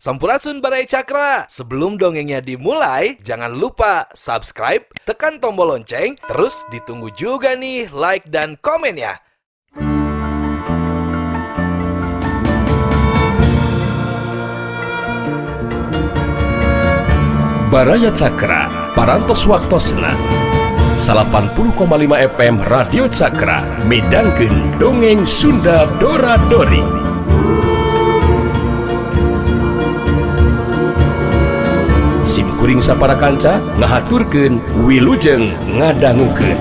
Sampurasun Barai Cakra. Sebelum dongengnya dimulai, jangan lupa subscribe, tekan tombol lonceng, terus ditunggu juga nih like dan komen ya. Baraya Cakra, parantos waktosna 80,5 FM Radio Cakra, midangkeun dongeng Sunda Dora-Dori. Sim kuring sapara kanca ngahaturkeun wilujeng ngadangukeun.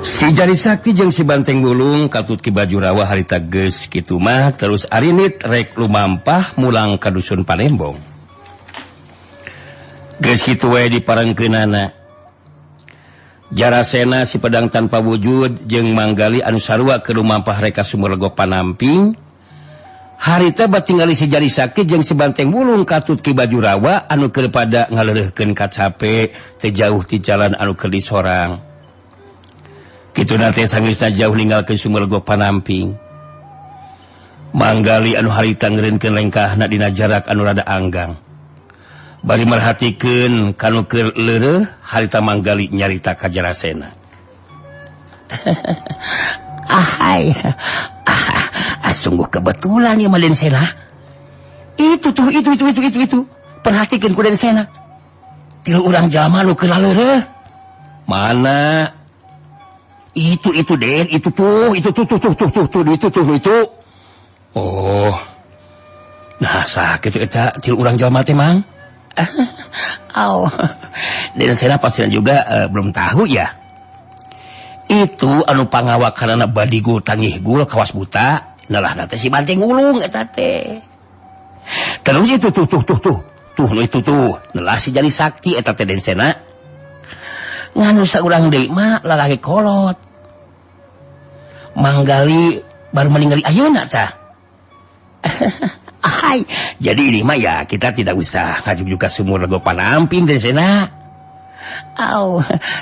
Si Jari Sakti jeung si Banteng Gulung katut ki Bajurawa harita geus kitu mah terus arinit rek lumampah mulang ka dusun Panembong. Geus kitu we diparengkeunana Jarasena si pedang tanpa wujud jeung manggali anu sarua ke lumampah reka Sumberlego Panamping. Harita batinggali si Jari Sakti jeung si Banteng Gulung katut ki Bajurawa anu keur pada ngaleureuhkeun kacape teu jauh ti jalan anu keur disorang. Kitu nate sangeusna jauh ninggalkeun Sumberlego Panamping. Manggali anu harita ngeureunkeun lengkahna dina jarak anu rada anggang. Bari merhatikeun kanu keur leureuh harita manggali nyarita ka Jarasena. Ahai. Sungguh kebetulan ya Malen Sena. Itu. Perhatikeun ku Den Sena. Tilu urang jalma nu keur leureuh. Mana? Itu Den, itu. Oh. Nah, sakitu eta tilu urang jalma teh Mang. Dan saya pastinya juga belum tahu ya. Itu anu pangawakanana badigul tangih gul kawas buta. Nalah nate si Banteng Gulung eta teh. Terus itu tuh. Nalah si Jari Sakti eta teh densena. Nganu saurang deui mah lalaki kolot. Manggali baru meninggali ayeuna tah. Hai, jadi ini mah ya kita tidak usah ngajuk juga Sumberlego Panamping dan Sena.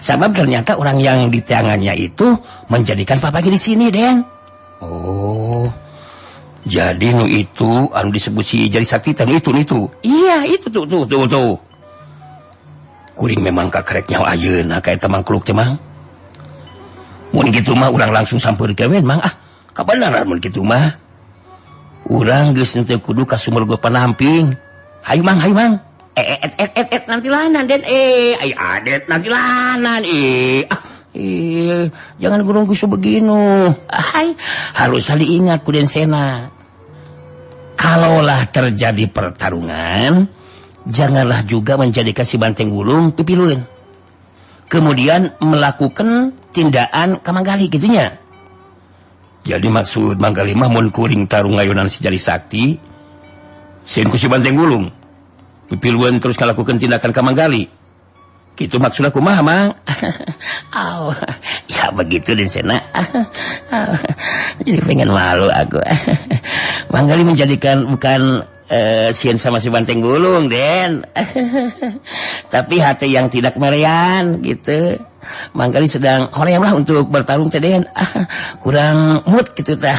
Sebab ternyata orang yang di tangannya itu menjadikan papanya di sini, Den. Oh, jadi nu itu anu disebut si Jari Sakti tadi itu. Iya, itu tuh. Kuring memang kakarek nyawa ayeuna kayak temang kluk teh Mang. Mun kitu mah urang langsung sampeurkeun kewen Mang. Kabeneran mun kitu mah. Urang geus teu kudu ka Sumberlego Panamping. Hayu Mang. Nanti lanan Den. Ayo adet nanti lanan. Jangan gurung gusu beginu. Harus diingat ku Den Sena. Kalaulah terjadi pertarungan, janganlah juga menjadikan si Banteng Gulung pipilueun. Kemudian melakukan tindakan kamanggali gitunya. Jadi maksud manggali mah mun kuring tarung ngayunan si Jari Sakti sieun ku si Banteng Gulung pipilueun terus ngalakukeun tindakan ka manggali. Kitu maksudna kumaha Mang? Ya begitu Den Sena. Jadi pengen malu aku. Manggali menjadikan bukan sieun sama si Banteng Gulung Den. Tapi hati yang tidak merean gitu. Manggali sedang hoream lah untuk bertarung teh Den. Kurang mood gitu tah.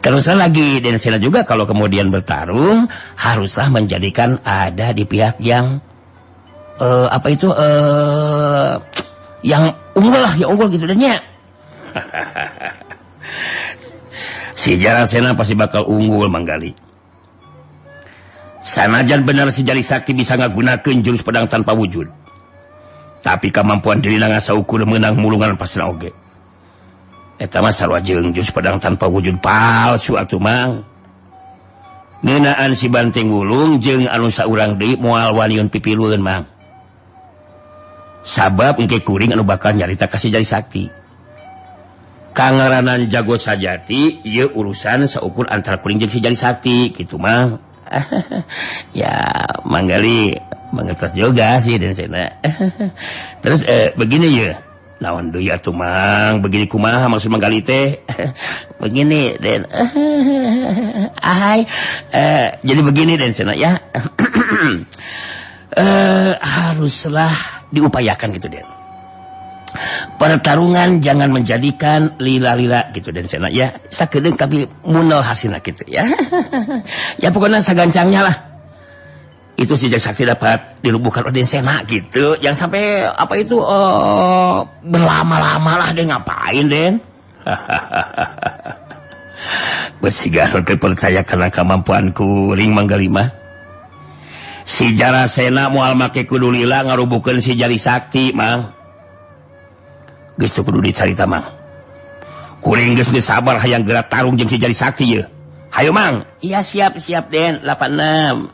Teruslah lagi Den Sena juga kalau kemudian bertarung haruslah menjadikan ada di pihak yang yang unggul gitu Dan nya. Si Jarasena pasti bakal unggul Manggali. Sanajan benar si Jari Sakti bisa ngagunakeun jurus pedang tanpa wujud. Tapi kemampuan diri ngasa ukur menang mulungan pasna oge. Eta mah sarua jeung jurus pedang tanpa wujud palsu atuh Mang. Ngeunaan si Banteng Gulung jeung anu saurang deui moal waniun pipilueun Mang. Sabab engke kuring anu bakal nyarita ka si Jari Sakti. Kangaranan jago sajati ieu urusan saukur antara kuring jeung si Jari Sakti kitu Mang. Ya manggali mengertos juga sih Den Sena. Terus begini ya. Naon deui atuh Mang, begini kumaha maksud manggali teh? Begini Den. Jadi begini Den Sena ya. haruslah diupayakan gitu Den. pertarungan jangan menjadikan lila-lila gitu dan sena ya sakedeung tapi munal hasilna gitu ya. Ya pokoknya sagancangnya lah. Itu si Jari Sakti dapat dirubuhkan oleh Sena gitu. Jangan sampai apa itu berlama-lama lah dia ngapain Den. Besigar teu percaya karena kemampuanku ring manggalima. Si Jarasena moal make kudu lila ngarubuhkeun si Jari Sakti mang. Geus teu kudu dicarita mang. Kuring geus sabar hayang gerak tarung jeung si Jari Sakti ye. Hayo mang. Iya siap Den 86.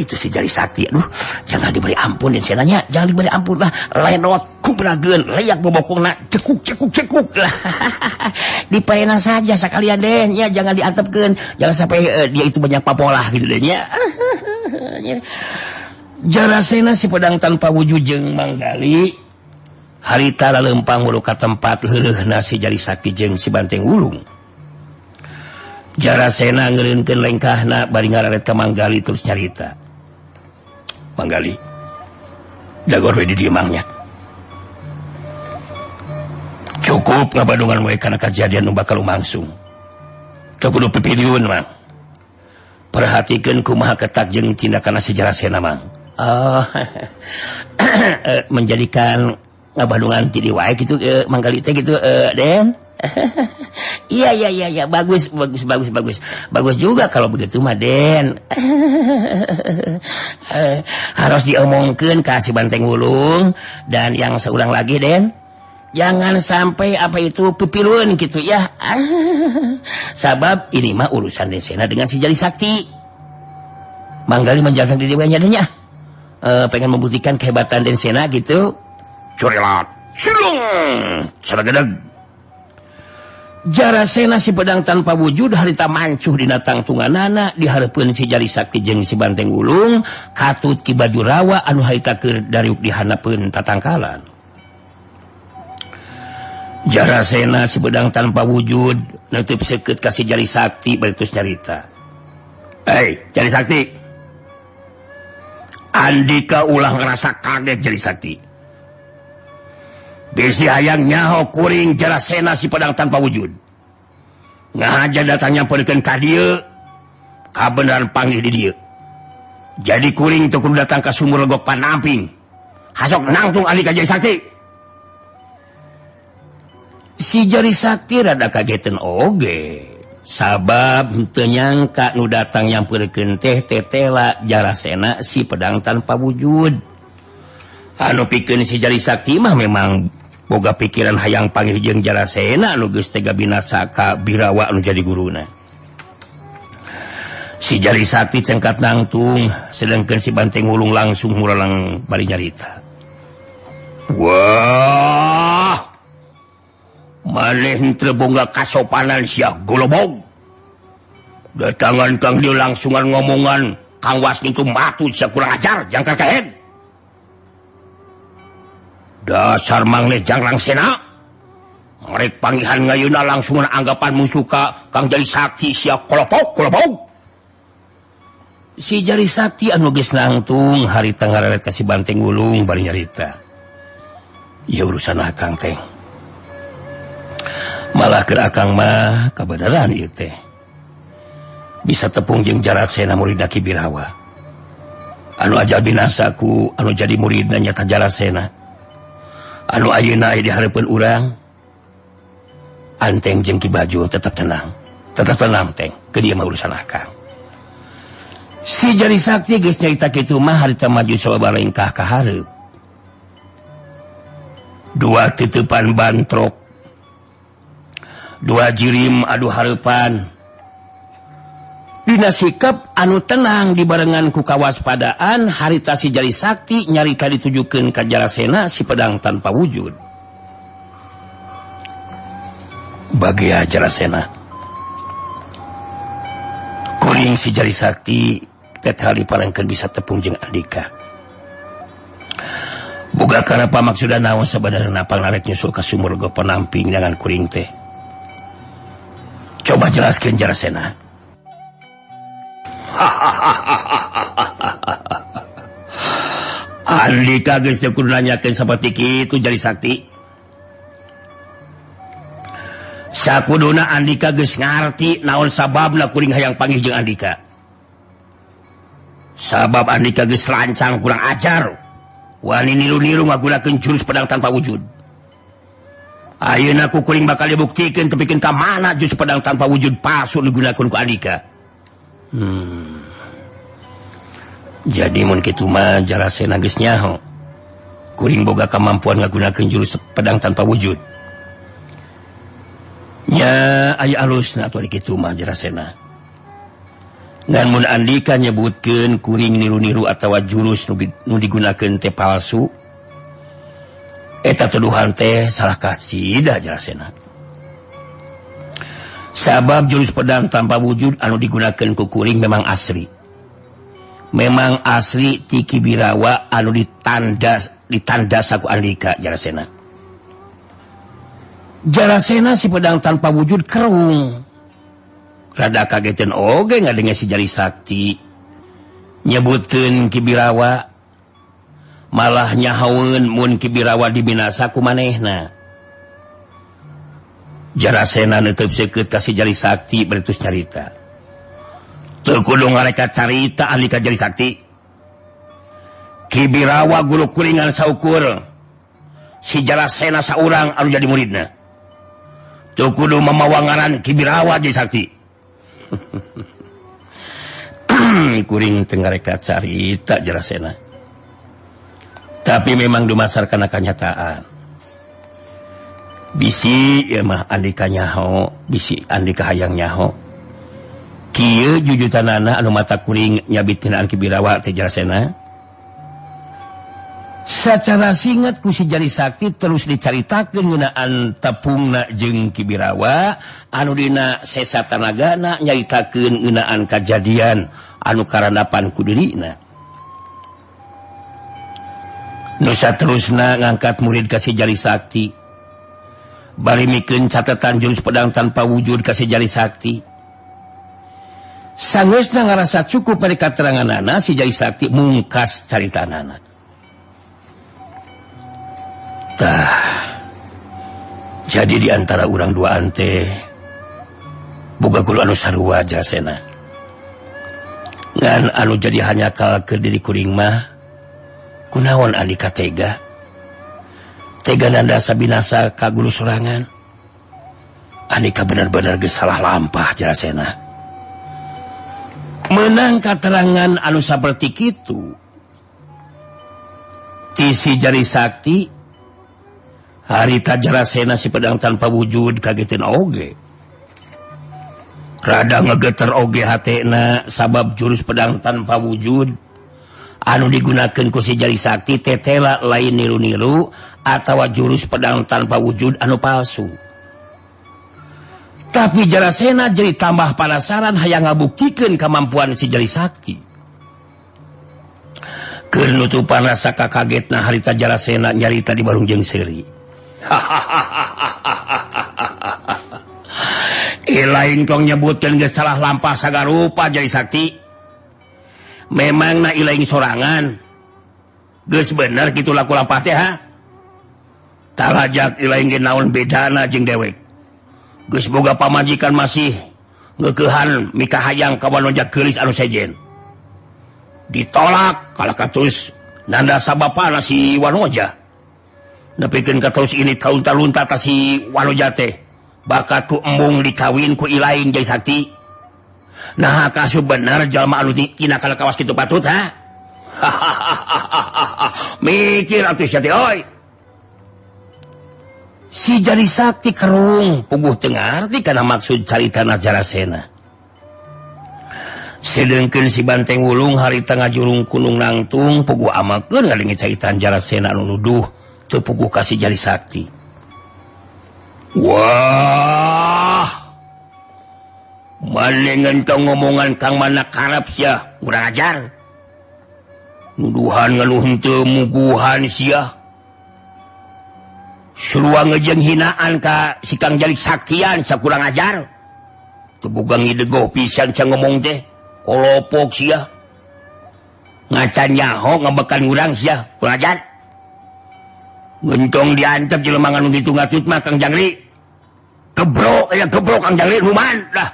Itu si Jari Sakti. Aduh, jangan diberi ampun Den senanya. Jangan diberi ampun lah. Lenot kubrageun leyak bobokongna cekuk lah. Dipaenan saja sekalian Den ya, jangan diantepkeun. Jangan sampai dia itu banyak papolah gitu Den ya. Jarasena si pedang tanpa wujud jeung Manggali. Harita lalempang mulu ka tempat heureuna si Jari Sakti jeung si Banteng Wulung. Jarasena ngeureunkeun lengkahna bari ngararet ka Manggali terus nyarita. Manggali, dagor we di dieu mangnya. Cukup ngabadungan we kana kajadian nu bakal lumangsung. Teu kudu pipiriun mang. Perhatikeun kumaha ketak jeung tindakan si Jarasena mang. Menjadikan ngabadungan jadi wae gitu Manggali teh gitu Den. Iya bagus juga kalau begitu mah Den. Harus diomongkeun ka si Banteng Wulung dan yang seorang lagi Den. Jangan sampai apa itu pipiluan gitu ya. Sabab ini mah urusan Desena dengan si Jari Sakti. Manggali menjalankan diri banyaknya. Pengen membuktikan kehebatan Desena gitu. Curelat, silung, saragedag. Jarasena si pedang tanpa wujud harita mancuh dina tangtunganana dihareupeun si Jari Sakti jeung si Banteng Wulung katut ki baju rawa anu harita keur dariuk dihanapeun tatangkalan. Jarasena si pedang tanpa wujud neuteuk seukeut ka si Jari Sakti bari terus nyarita. Hei, Jari Sakti. Andika ulah ngerasa kaget Jari Sakti. Bisi hayang nyaho kuring Jarasena si pedang tanpa wujud. Ngahaja datangnya perikeun ka dieu, kabeneran panggih di dieu. Jadi kuring teu kudu datang ka sumur legok Panamping. Hasok nangtung ahli ka Jari Sakti. Si Jari Sakti rada kageteun oge. Sabab teu nyangka nu datang nyampeurkeun teh tetela Jarasena si pedang tanpa wujud. Anu pikeun si Jari Sakti mah memang boga pikiran hayang panggih jeung Jarasena anu geus tega binasa ka Birawa anu jadi guruna. Si Jari Sakti cengkat nangtung sedangkeun si Banteng Wulung langsung muralang bari nyarita. Wah, maneh teu boga kasopanan sia golobog. Datangan kang dieu langsungan ngomongan kang was kitu matut sia kurang ajar jangkar kahed. Dasar mangle jangrang Sena. Merek panggihan ngayuna langsungan anggapan musuh ka Kang Jari Sakti sia kolopog. Si Jari Sakti anu geus nangtung harita ngararet ka si Banteng Wulung bari nyarita. Ya urusan akang teh. Malah keur akang mah kabeneran ieu teh. Bisa tepung jeung Jarasena muridna Ki Birawa. Anu ajal binasa ku anu jadi muridna nyata Jarasena. Anu ayeuna aya di hareupeun urang. Anteng jeung Ki Bajo tetap tenang Teng, ke dia mah urusan akang. Si Jari Sakti geus nyarita kitu mah harita maju sababaraha lengkah ka hareup. Dua titeupan bantrok, dua jirim adu hareupan. Dina sikap anu tenang dibarengan ku kawaspadaan harita si Jari Sakti nyarita ditujukeun ka Jarasena si pedang tanpa wujud. Bagia Jarasena. Kuring si Jari Sakti tetal diparengkeun bisa tepung jeung Andika. Boga kana pamaksudan naon sabenerna pangarek nyusul ka sumur go Panamping dengan kuring teh. Coba jelaskeun Jarasena. Andika geus teu kudu nanyakeun saperti kitu Jari Sakti. Sakuduna Andika geus ngarti naon sababna kuring hayang panggih jeung Andika. Sabab Andika geus lancang kurang ajar. Wani niru-niru ngagunakeun jurus pedang tanpa wujud. Ayeuna ku kuring bakal dibuktikeun tepikeun ka mana jurus pedang tanpa wujud palsu digunakeun ku Andika. Jadi mun kitu mah Jarasena geus nyaho. Kuring boga kemampuan ngagunakeun jurus pedang tanpa wujud. Nya aya alusna atuh kitu mah Jarasena. Ngan mun Andika nyebutkeun kuring niru-niru atawa jurus nu digunakeun teh palsu. Eta tuduhan teh salah kasidah Jarasena. Sabab jurus pedang tanpa wujud anu digunakeun ku kuring memang asli. Memang asli ti Kibirawa anu ditandas ku Andika Jarasena. Jarasena si pedang tanpa wujud kerung. Rada kageteun oge ngadenga si Jari Sakti nyebutkeun Kibirawa, malah nyahaweun mun Kibirawa dibinasa ku manehna. Jarasena neuteub seukeut ka si Jari Sakti beretus carita. Teu kudu ngarekat carita ahli ka Jari Sakti. Kibirawa guru kuringan saukur si Jarasena saurang anu jadi muridna. Teu kudu mamawa ngaran Kibirawa Jari Sakti. Kuring teu ngarekat carita Jarasena. Tapi memang dumasarkan kenyataan. Bisi ya mah Andika nyaho, bisi Andika hayang nyaho. Kieu jujutanana anu mata kuring nyabitkeun Kibirawa teh Jarasena. Sacara singkat ku si Jari Sakti terus dicaritakeun ngeunaan tepungna jeung Kibirawa anu dina sesa tanagana nyaritakeun ngeunaan kajadian anu karandapan ku dirina. Nu saterusna ngangkat murid ka si Jari Sakti. Bari mikeun catatan jurus pedang tanpa wujud ka si Jari Sakti. Sangeusna ngarasa cukup pada kateranganana si Jari Sakti mungkas caritanana. Tah. Jadi di antara urang duaan teh boga guru anu sarua Jarasena. Ngan anu jadi hanya kalkeun diri kuring mah kunaon Andika tega? Tega nanda sabinasa ka guru sorangan. Andika benar-benar geus salah lampah Jarasena. Menang katerangan anu saperti kitu ti si Jari Sakti harita Jarasena si pedang tanpa wujud kageteun oge. Rada ngegeter oge hatena sabab jurus pedang tanpa wujud anu digunakeun ku si Jari Sakti tetela lain niru-niru atawa jurus pedang tanpa wujud anu palsu. Tapi Jarasena jadi tambah penasaran hayang ngabuktikeun kemampuan si Jari Sakti. Keur nutupan rasa kakagetna harita Jarasena nyarita di barung jeung seuri. Lain kong nyebutkeun geus salah lampah sagarupa Jari Sakti. Memangna ilaing sorangan. Geus bener kitu laku lampah teh ha? Talajak ilaing ge naon bedana jeung dewek. Geus boga pamajikan masih ngeukehan mika hayang ka wanojak geulis anu sejen. Ditolak kala katus nanda sabapana si Wanoja. Nepikeun katus ini taun-talunta ta si Wanoja teh bakat ku embung dikawin ku ilaing Jari Sakti. Nah kasu bener jalma anu tina kala kawas kitu patut ha? Mikir atuh sia teh oi. Si Jari Sakti kerung puguh teu ngarti kana maksud caritana Jarasena. Sedengkeun si Banteng Wulung harita ngajurung Gunung Nangtung puguh amakeun ngadengi caritan Jarasena anu nuduh teu puguh ka si Jari Sakti. Wah. Manengan tong ngomongan kang mana karep sia, urang ajar. Nuduhan ngaluh henteu muguhan sia. Surua ngejeng hinaan ka si Kang Jari Saktian sakurang ajar. Teu boga ngidegoh pisan ca ngomong teh, kolopok sia. ngacan nyaho ngebekan urang sia kurang ajar. Gentong diantep jelema anu kitu ngacut mah Kang Jangri. Gebrok Kang Jangri ruman dah.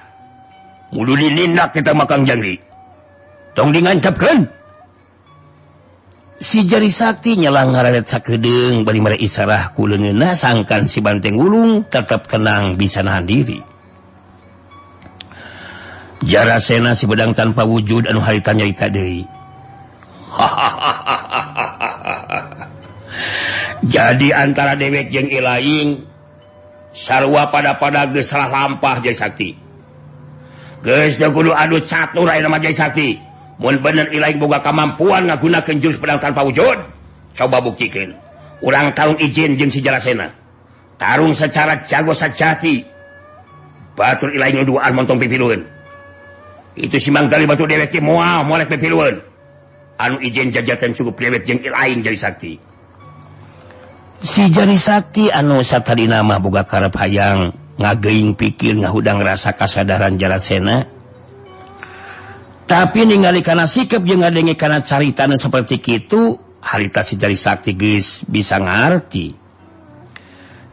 Mudu dinindak kita mah Kang Jangri. Tong dingancapkeun. Si Jari Sakti nyelang ngaradet sakedeung bari mere isarah ku leungeunna sangkan si Banteng Wulung tetep tenang bisa nahan diri. Jarasena si Bedang tanpa wujud anu harita nyarita deui. Jadi antara dewek jeung ilaing sarua pada geus salah lampah Jai Sakti. Geus teu kudu adu catur ayeuna mah Jai Sakti. Mun bener ilaing boga kamampuan ngagunakeun jurus pedang tanpa wujud, coba buktikeun. Urang tarung izin jeung si Jarasena. Tarung secara jago sajati. Batur ilaing duaan montong pipilueun. Itu si manggali batu dewek teh moal molek pipilueun. Anu izin jajaten cukup dewek jeung ilaing Jari Sakti. Si Jari Sakti anu satadina mah boga karep hayang ngageuing pikir ngahudang rasa kasadaran Jarasena. Tapi ningali kana sikap jeung ngadenge kana carita nu saperti kitu, harita si Jari Sakti geus bisa ngarti.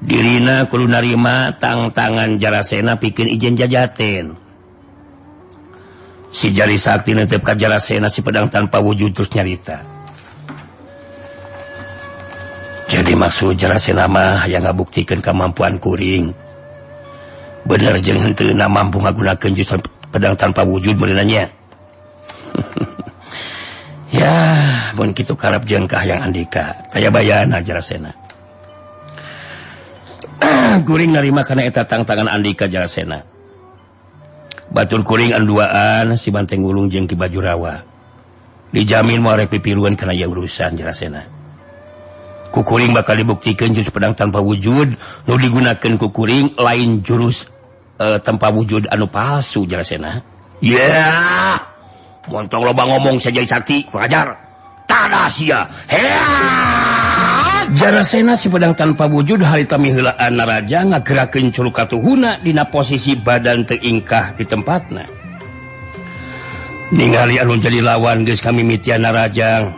Dirina kudu narima tang-tangan Jarasena pikeun ijen jajaten. Si Jari Sakti netep ka Jarasena si pedang tanpa wujud terus nyarita. Jadi maksud Jarasena mah yang ngabuktikeun kemampuan kuring. Bener jeung henteu mampu ngagunakeun jurus pedang tanpa wujud beunanya. Ya, mun kitu karep jeung Kahayang Andika, taya bayana Jarasena. Kuring narima kana eta tang-tangan Andika Jarasena. Batur kuring anduaan si Banteng Wulung jeung Ki Bajurawa. Dijamin moal rek pipiruan kana ieu urusan Jarasena. Kukuring bakal dibuktikeun jurus pedang tanpa wujud nu digunakeun kukuring lain jurus tanpa wujud anu palsu Jarasena. Yeah. Montong loba ngomong si Jari Sakti kurang ajar. Tada sia. Jarasena si pedang tanpa wujud harita miheulaan naraja ngagerakeun culuk katuhuna dina posisi badan teu ingkah di tempatna. Ningali anu jadi lawan geus kamimitian narajang.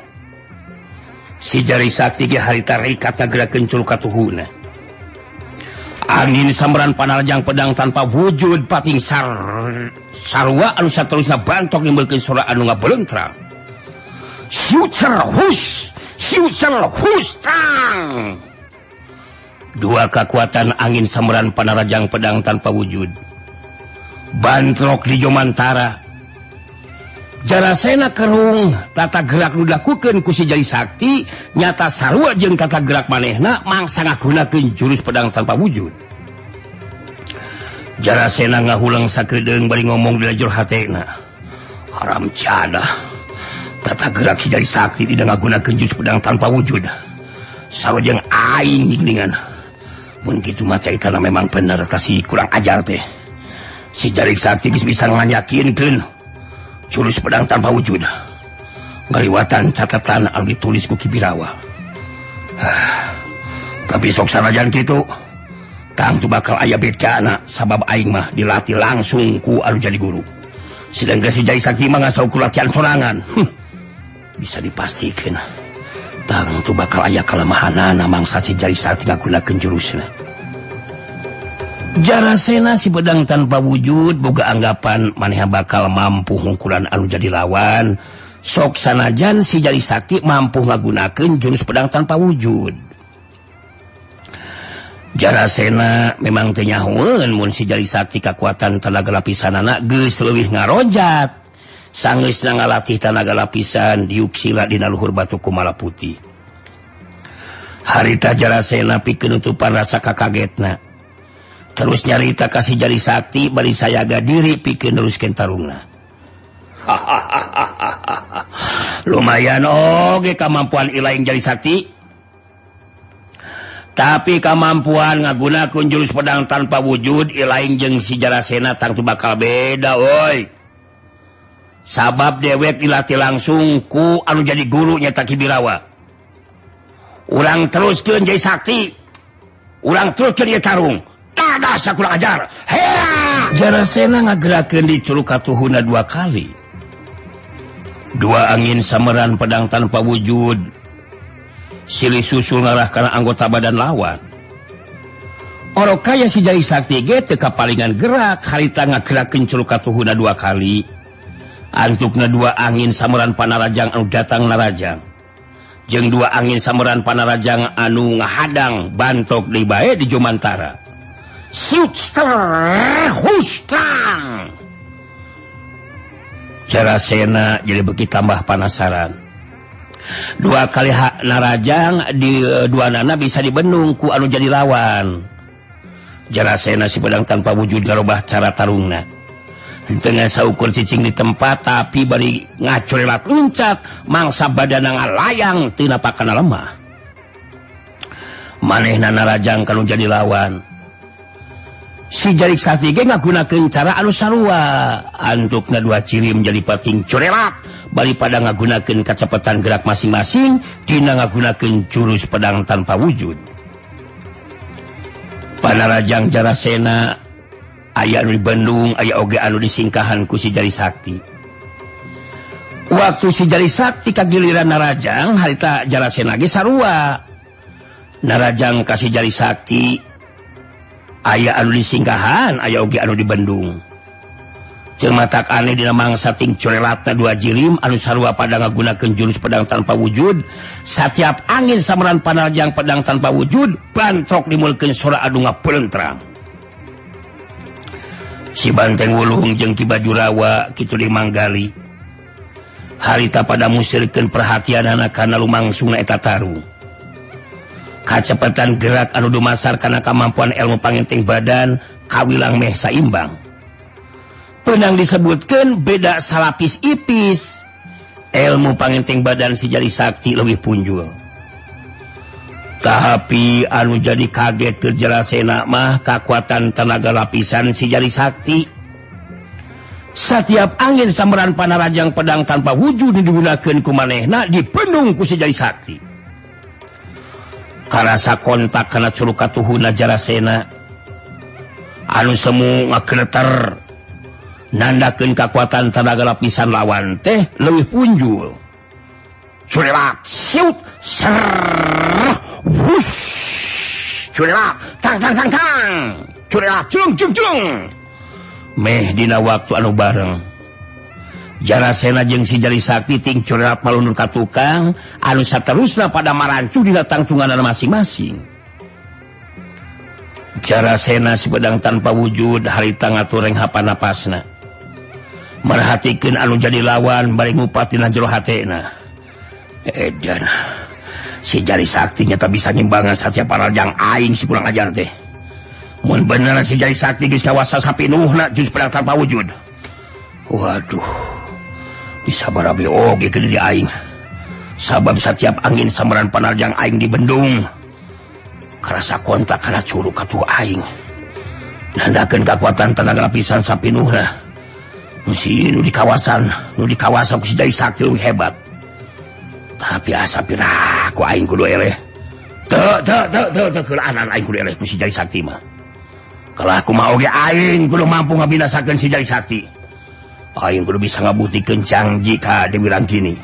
Si Jari Sakti ge harita rikat ngagerakeun culuk katuhuna. Angin sambaran panarajang pedang tanpa wujud pating sarua anu saterusna bantok nimbulkeun sora anu ngabelentrang. Siucer hus tang. Dua kekuatan angin sambaran panarajang pedang tanpa wujud bantrok di Jomantara. Jarasena kerung tata gerak nu dilakukeun ku si Jari Sakti nyata sarua jeung tata gerak manehna mangsa ngagunakeun jurus pedang tanpa wujud. Jarasena ngahulang sakedeung bari ngomong di lajur hatena. Haram cada. Tata gerak si Jari Sakti tidak ngagunakeun jurus pedang tanpa wujud. Sarojeng aing geuningan. Mun kitu mah caritana memang bener ta si kurang ajar teh. Si Jari Sakti geus bisa ngayakinkeun jurus pedang tanpa wujud. Ngaliwatan catatan anu ditulis ku Ki Birawa. Tapi sok sanajan kitu, tang tu bakal aya bedana sabab aing mah dilatih langsung ku anu jadi guru. Sedangkan si Jari Sakti mah ngasau ku latihan sorangan. Bisa dipastikan tang tu bakal aya kalemahanana mangsa si Jari Sakti ngagunakeun jurusna. Jarasena si pedang tanpa wujud boga anggapan manehna bakal mampu ngungkulan anu jadi lawan. Sok sanajan si Jari Sakti mampu ngagunakeun jurus pedang tanpa wujud. Jarasena memang teu nyahoeun mun si Jari Sakti kakuatan tenaga lapisanana geus leuwih ngaronjat. Sangeusna ngalatih tenaga lapisan diuksila dina luhur batu kumala putih. Harita Jarasena pikeun nutupan rasa kakagetna. Terus nyarita kasih Jari Sakti bari sayaga diri pikeun neruskeun tarungna. Lumayan oge kemampuan ilaing Jari Sakti. Tapi kemampuan ngagunakeun jurus pedang tanpa wujud ilaing jeung si Jarasena tangtu bakal beda oi. Sabab dewek dilatih langsung ku anu jadi guru nyata Ki Birawa. Urang teruskeun Jari Sakti. Urang teruskeun ieu tarung. Tada sakurang ajar. Hea! Jarasena ngagerakeun di culuk katuhuna 2 kali. Dua angin sameran pedang tanpa wujud silih susul ngarah karena anggota badan lawan. Oro kaya si Jari Sakti ge teu kapalingan gerak harita ngagerakeun culukatuhuna 2 kali. Antukna 2 angin sameran panarajang anu datang narajang. Jeung 2 angin sameran panarajang anu ngahadang bantok deui bae di Jomantara. Siuster hustang. Jarasena jadi beki tambah penasaran. 2 kali hak narajang di 2 nana bisa dibendung ku anu jadi lawan. Jarasena si pedang tanpa wujud ngarobah cara tarungna. Dengan saukur cicing di tempat tapi bari ngacorelat luncat mangsa badana ngalayang teu napakana lemah. Manehna narajang kalau jadi lawan. Si Jari Sakti ge ngagunakeun cara anu sarua. Antukna 2 ciri menjadi pating corelat bari pada ngagunakeun kacepetan gerak masing-masing dina ngagunakeun jurus pedang tanpa wujud. Panarajang Jarasena aya anu di Bandung, aya oge anu disingkahan ku si Jari Sakti. Waktu si Jari Sakti kagiliran narajang harita Jarasena ge sarua. Narajang ka si Jari Sakti aya anu disingkahan, aya oge anu di Bandung. Jeung matak aneh dina mangsa ting corelatna 2 jirim anu sarua pada ngagunakeun jurus pedang tanpa wujud. Satiap angin sameran panarajang pedang tanpa wujud bantrok dimulkeun sora adu ngapeulentrang. Si Banteng Wulung jeung Ki Bajurawa kitu di Manggali. Harita pada musirkeun perhatianana kana lumangsungna eta tarung. Kacepetan gerak anu dumasar karena kemampuan ilmu panginting badan kawilang meh saimbang. Penang disebutkan beda salapis ipis. Ilmu panginting badan si Jari Sakti lebih punjul. Tapi anu jadi kaget ke Jarasena mah kekuatan tenaga lapisan si Jari Sakti. Setiap angin sameran panarajang pedang tanpa wujud digunakeun ku manehna dipendung ku si Jari Sakti. Karasa kontak kana culukatuhuna Jarasena anu semu ngakreter nandakeun kekuatan tenaga lapisan lawan teh leuwih punjul. Curelat siut ser wush curelat tang tang tang tang curelat cung cung cung. Meh dina waktu anu bareng Jarasena jeung si Jari Sakti ting corelat malunur ka tukang anu saterusna pada marancu dina tangtunganna masing-masing. Jarasena si pedang tanpa wujud harita ngatureng hapan napasna. Merhatikeun anu jadi lawan bari ngupat dina jero hatena. Edan si Jari Sakti nyata bisa ngimbangan satiap panarajang aing si kurang ajar teh. Mun bener si Jari Sakti geus kawasa sapinuhna jurus pedang tanpa wujud. Waduh. Bisa barabi oge ke diri aing. Sabab setiap angin sameran panarajang aing di Bendung. Karasa kontak kana curug katuh aing. Nandakeun kekuatan tenaga lapisan sapinuhna. Si nu di kawasan ku si Jari Sakti lebih hebat. Tapi asa piraku aing kudu eleh. Teu keulaan aing kudu eleh ku si Jari Sakti mah. Kalah kumaha oge aing kudu mampu ngabinasakeun si Jari Sakti. Aing kudu bisa ngabuktikeun cangji ka Dewi Rangkini.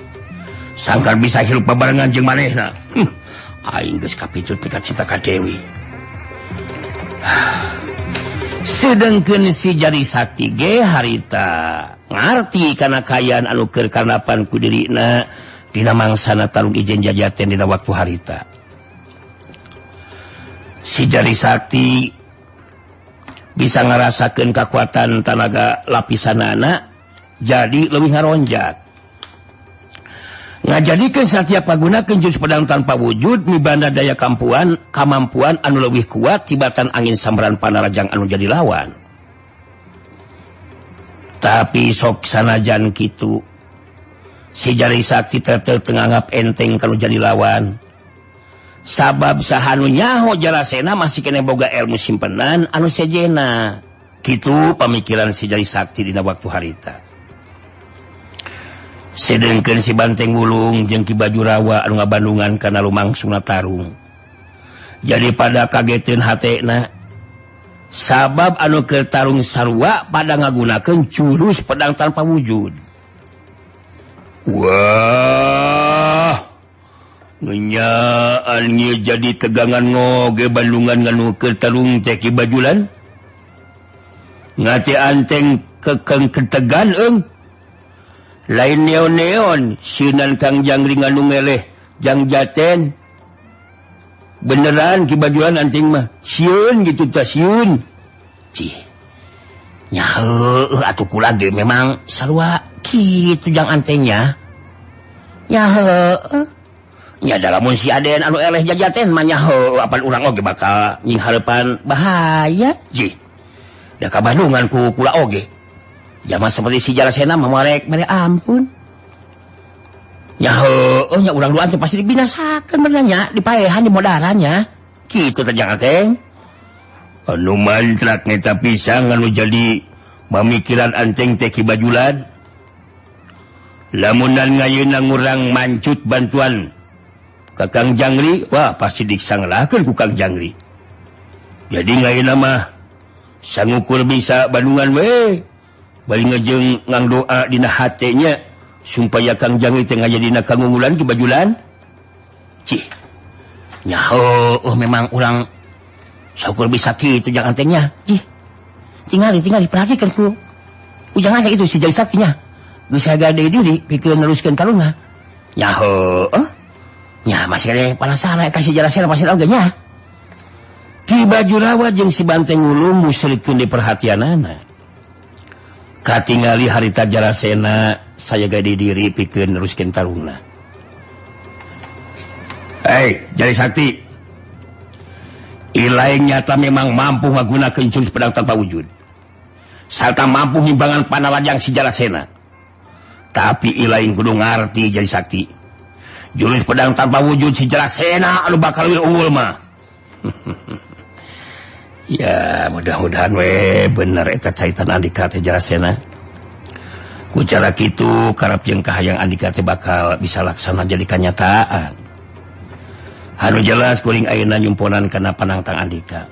Sangkar bisa hirup bebarengan jeung manehna. Aing geus kapicut pika cita ka Dewi. Sedengkeun si Jari Sakti ge harita ngarti kana kayaan anu keur kanapan ku dirina dina mangsana tarung ijen jajaten dina waktu harita. Si Jari Sakti bisa ngarasakeun kekuatan tenaga lapisanana jadi lebih ngaronjak. Ngajadikeun satiap pagunakeun jurus pedang tanpa wujud mibanda daya kamampuan anu leuwih kuat tibatan angin sameran panarajang anu jadi lawan. Tapi sok sanajan kitu si Jari Sakti tetep tenganggap enteng kalau jadi lawan. Sabab sahanu nyaho Jarasena masih kena boga ilmu simpenan anu sejena. Kitu pamikiran si Jari Sakti dina waktu harita. Sedengkeun si Banteng Wulung jeung Ki Bajurawa anu ngabandungan kana lumangsungna tarung. Jadi pada kageteun hatena. Sabab anu keur tarung sarua pada ngagunakeun jurus pedang tanpa wujud. Wah ngenyaannya jadi tegangan ngoge Bandungan nganu ke tarung teki bajulan ngate anteng kekeng ketegan lain neon-neon sinan Kang Jangri nganu ngeleh jang jaten beneran ki bajulan anteng mah sieun gitu tah sieun cih nyahe atuh kula ge memang sarua kitu jang antengnya nyahe nya da lamun si Aden anu eleh jajaten mah nyaho apal urang oge bakal nying hareupan bahaya jih da ka Bandungan ku kula oge jaman seperti si Jalasena mah marek mere ampun nyaho nya urang duaan teh pasti dibinasakeun bener nya dipaehan di modarannya kitu teh jangan teh anu mantrak eta pisang anu jadi mamikiran anteng teh ki bajulan lamunan ngayeuna ngurang mancut bantuan ka Kang Jangri, wah pasti disanggelakeun ku Kang Jangri. Jadi ngayeuna mah sangukur bisa Bandungan we. Bari ngejeng ngang doa dina hatenya supaya Kang Jangri teh ngajadina kangunggulan ki bajulan. Cih. Nyaho memang urang saukur bisa kitu jang antengnya. Cih. Tinggal diperhatikan ku. Ujang aja itu si Jali Saktinya. Geus gade deui pikeun neruskeun tarungna. Nyaho. Ya masih ada penasaran kasih Jalasena pasti oge nya. Ki Bajurawa jeung si Banteng Ulung musyrikeun di perhatianana. Katingali harita Jalasena saya gade diri pikeun neruskeun tarungna. Jali Sakti. Ilaeng nyata memang mampu ngagunakeun jurus pedang tanpa wujud. Sarta mampu ngimbangan panalajang si Jalasena. Tapi ilaeng kudu ngarti Jali Sakti. Jurus pedang tanpa wujud si Jalasena anu bakal unggul mah. Ya mudah-mudahan we bener eta caitan Andika teh Jalasena. Ku cara kitu karep jeung kahayang Andika teh bakal bisa laksana jadi kenyataan. Anu jelas kuring ayeuna nyumponan kana panangtang Andika.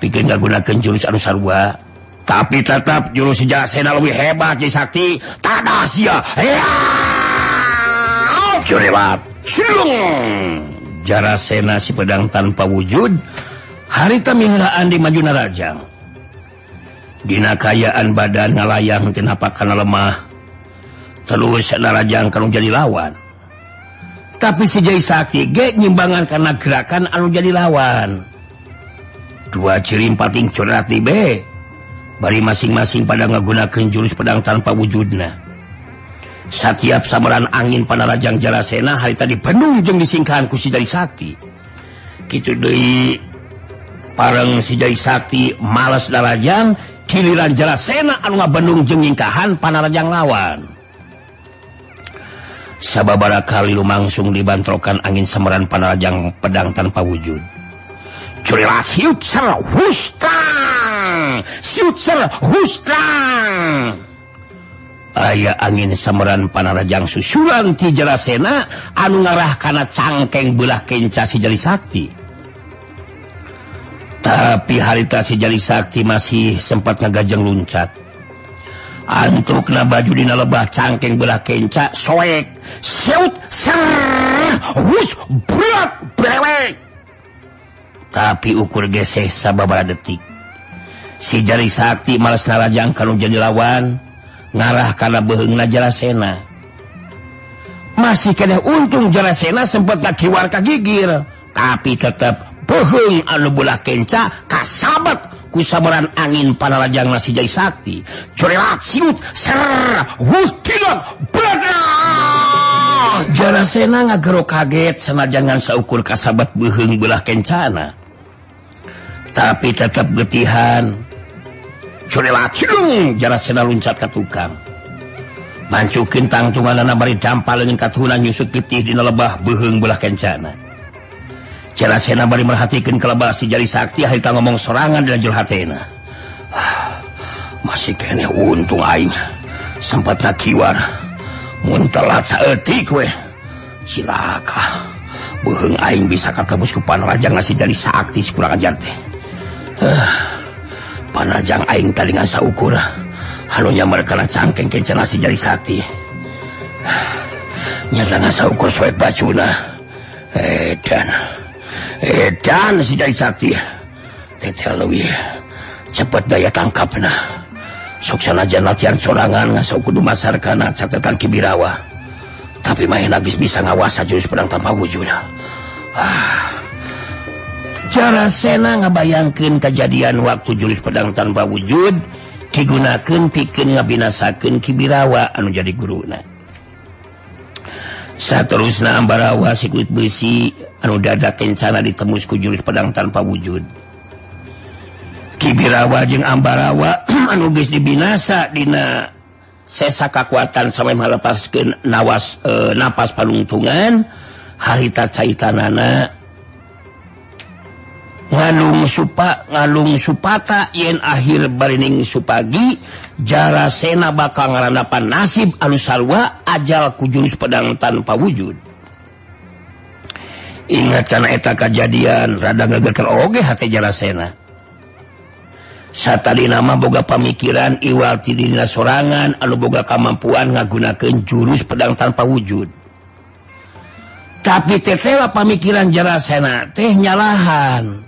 Pikeun ngagunakeun jurus anu sarua, tapi tetap jurus si Jalasena lebih hebat Jai Sakti. Tada sia. Curewat Silung Jalasena si pedang tanpa wujud harita mihlaan di Majuna Rajang dina kayaan badan ngalayang kenapa kana lemah terus narajang kanu jadi lawan tapi si Jai Sakti ge nyimbangan karena gerakan anu jadi lawan dua ciri pating curhat di be bari masing-masing pada ngagunakeun jurus pedang tanpa wujudna. Setiap samaran angin panarajang Jalasena harita dipenuh jeung disingkahan ku si Jai Sakti. Kitu deui pareng si Jai Sakti males darajang giliran Jalasena anu ngabendung jeung nyingkahan panarajang lawan. Sababaraha kali lumangsung dibantrokan angin samaran panarajang pedang tanpa wujud. Curila siut ser hustang. Aya angin samaran panarajang susulan ti Jalasena anu ngarah kana cangkeng belah kenca si Jali Sakti. Tapi harita si Jali Sakti masih sempat ngagajeng luncat. Antukna baju dina lebah cangkeng belah kenca soek seut ser hus berat brewek. Tapi ukur geseh sababaraha detik. Si Jali Sakti males narajang kanu jadi lawan. Ngarah kana beheungna Jalasena. Masih kena untung Jalasena sempat kakiwar kagigir, tapi tetap beheung anu belah kenca kasabat ku samaran angin panarajangna si Jai Sakti. Corelat siut ser hustilan bedah. Jalasena ngagero kaget sanajan saukur kasabat beheung belah kencana. Tapi tetap getihan. Corelat silung Jalasena luncat ka tukang. Mancukeun tangtunganana bari campal leungeun katuhunan nyusut getih dina lebah beheung belah kencana. Jalasena bari merhatikeun kelebah si Jali Sakti harita ngomong sorangan dina jero hatena. Masih kene untung aing sempat nakiwar. Mun telat saeutik we. Silaka. Beheung aing bisa katebus ku panarajangna si Jali Sakti kurang ajar teh. Panajang aing tadi ngan saukur anu nyamar kana cangkeng kencana si Jali Sakti. nyata ngasa ukur soek bacuna. Edan si Jai Sakti. Teteh lebih cepet daya tangkapna. Sok sanajan latihan sorangan ngasa kudu masarkana catatan Kibirawa. Tapi main agis bisa ngawasa jurus pedang tanpa wujud. Jarasena ngabayangkeun kejadian waktu jurus pedang tanpa wujud digunakeun pikeun ngabinasakeun Kibirawa anu jadi guruna. Saterusna Ambarawa si kulit besi anu dadak kencana ditembus ku jurus pedang tanpa wujud. Kibirawa jeung Ambarawa anu geus dibinasa dina sesa kakuatan sampai malepaskeun napas palungtungan harita caitanana ngalung supata yen akhir barining supagi Jarasena bakal ngarandapan nasib anu sarua ajal ku jurus pedang tanpa wujud. Ingat kana eta kajadian rada gegeter oge hate Jarasena. Satadi nama boga pamikiran iwal ti dina sorangan anu boga kamampuan ngagunakeun jurus pedang tanpa wujud. Tapi tetela pamikiran Jarasena teh nyalahan.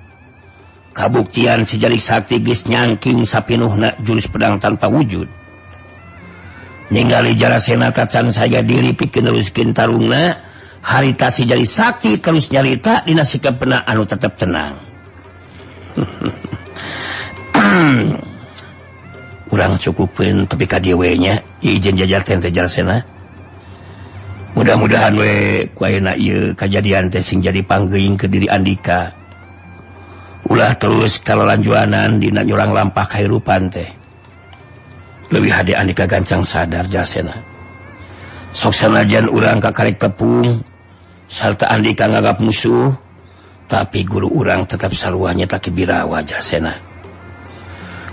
Kabuktian si Jalik Sakti geus nyangking sapinuhna jurus pedang tanpa wujud. Ningali Jarasena tacan saja diri pikeun neruskeun tarungna, harita si Jalik Sakti terus nyarita dina sikapna anu tetep tenang. Urang cukupin tapi ka dieu we nya ijen jajarkeun teh Jarasena. Mudah-mudahan we ku ayeuna ieu kajadian teh sing jadi panggeuing ke diri Andika. Ulah terus kalalanjuanan dina nyurang lampah kahirupan teh. Leuwih hade Andika gancang sadar Jarasena. Sok sanajan urang kakarek tepung sarta Andika nganggap musuh, tapi guru urang tetap sarua nyata Kibirawa Jarasena.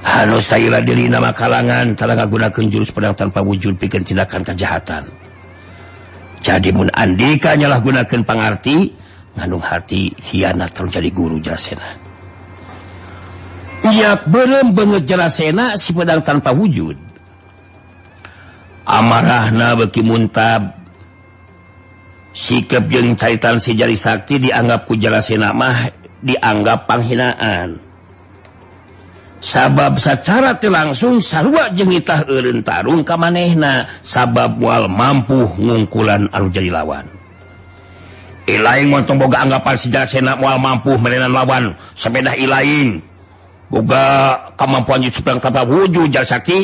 Hanu saila diri nama kalangan tara ngagunakeun jurus pedang tanpa wujud pikeun tindakan kejahatan. Jadi mun Andika nyalah gunakeun pangarti ngandung hati hianat terus jadi guru Jarasena. Ia berem banget Jarasena si pedang tanpa wujud. Amarahna beki muntab. Sikap jeung caitan si Jari Sakti dianggap ku Jarasena mah dianggap panghinaan. Sabab secara langsung sarua jeung itah eureun tarung ka manehna sabab moal mampu ngungkulan anu jadi lawan. Ilaing montong boga anggapan si Jarasena moal mampu merenan lawan sabedah ilaing boga kemampuan jurus pedang tanpa wujud Jari Sakti.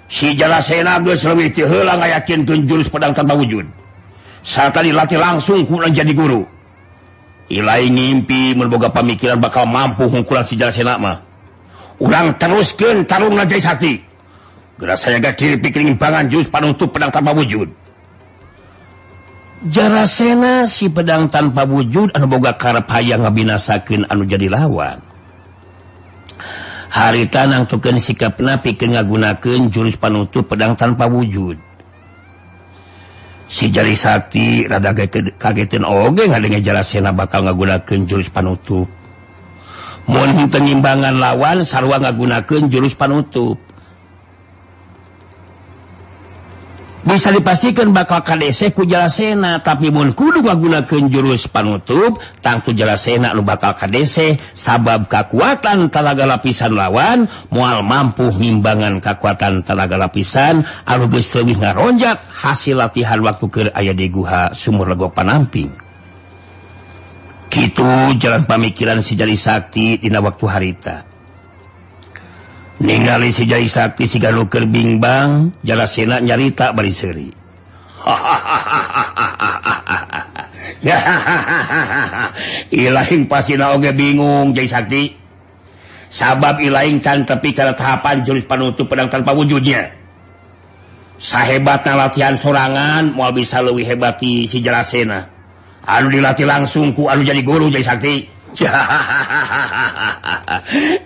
Si Jarasena geus leuwih ti heula ngayakinkeun jurus pedang tanpa wujud. Sarta dilatih langsung ku jadi guru. Ilaing ngimpi mun boga pamikiran bakal mampu ngungkulan si Jarasena mah. Urang teruskeun tarungna Jari Sakti. Geura sajaga diri pikeun imbangan jurus panutup pedang tanpa wujud. Jarasena si pedang tanpa wujud anu boga karep hayang ngabinasakeun anu jadi lawan. Harita nangtukeun sikapna pikeun ngagunakeun jurus panutup pedang tanpa wujud. Si Jari Sakti rada kageteun oge ngadenge Jarasena bakal ngagunakeun jurus panutup. Mun henteu ngimbangan lawan sarua ngagunakeun jurus panutup. Bisa dipastikan bakal kadese ku Jarasena, tapi mun kudu ngagunakeun jurus panutup, tangtu Jarasena nu bakal kadese sabab kakuatan tenaga lapisan lawan moal mampu ngimbangan kakuatan tenaga lapisan anu geus leuwih ngaronjak hasil latihan waktu keur aya di guha Sumur Lego Panamping. Kitu jalan pamikiran si Jari Sakti dina waktu harita. Ningali si Jari Sakti siga nu keur bingbang, Jarasena nyarita bari seuri. Ilaing pasina oge bingung Jari Sakti. Sabab ilaing can tepi kana tahapan jurus panutup pedang tanpa wujudnya. Sahebatna latihan sorangan moal bisa leuwih hebat ti si Jarasena. Anu dilatih langsung ku anu jadi guru Jari Sakti.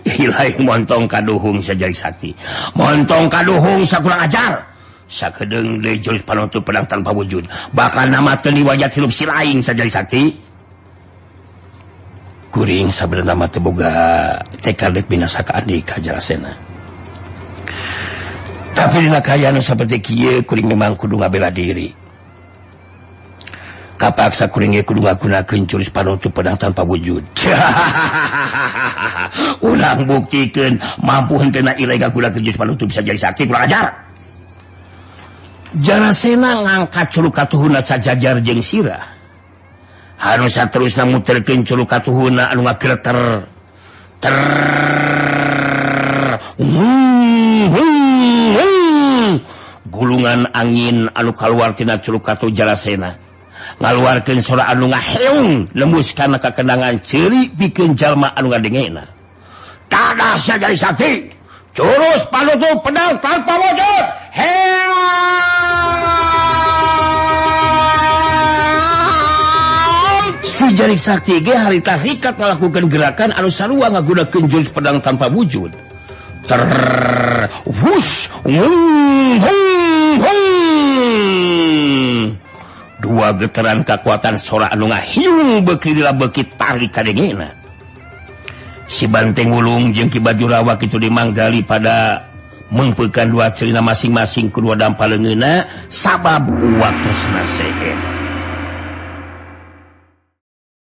Ilaing montong kaduhung sa Jari Sakti. Montong kaduhung sa kurang ajar. Sakedeung deui jurus panutup pedang tanpa wujud. Bakal namateun di wajah hirup si laing sa Jari Sakti. Kuring sabenerna mah teu boga tekad binasa ka Andika Jarasena. Tapi dina kaya anu saperti kieu kuring memang kudu ngabela diri. kapaksa kuring ge kudu ngagunakeun jurus panutup pedang tanpa wujud. Ulang buktikeun mampu henteu na ilegal gunakeun jurus panutup bisa jadi sakti kurang ajar. Jarasena ngangkat curug katuhuna sajajar jeung sirah. Anu saterusna muterkeun curug katuhuna anu ngagreter. Gulungan angin anu kaluar tina curug katuh Jarasena ngaluarkeun sora anu ngaheung lembus kana kakendangan ceuri pikeun jalma anu ngadengena. Tadah sajadi sakti jurus panutup pedang tanpa wujud. Si Jarik Sakti ge harita rikat ngalakukeun gerakan anu sarua ngagunakeun jurus pedang tanpa wujud. Dua getaran kekuatan sora anu ngahiung beuki dila beuki tarik kadengena. Si Banteng Wulung jeung Ki Bajurawa kitu dimanggali pada mengpeukeun dua celina masing-masing kedua dampaleungeuna sabab uwatosna sehe.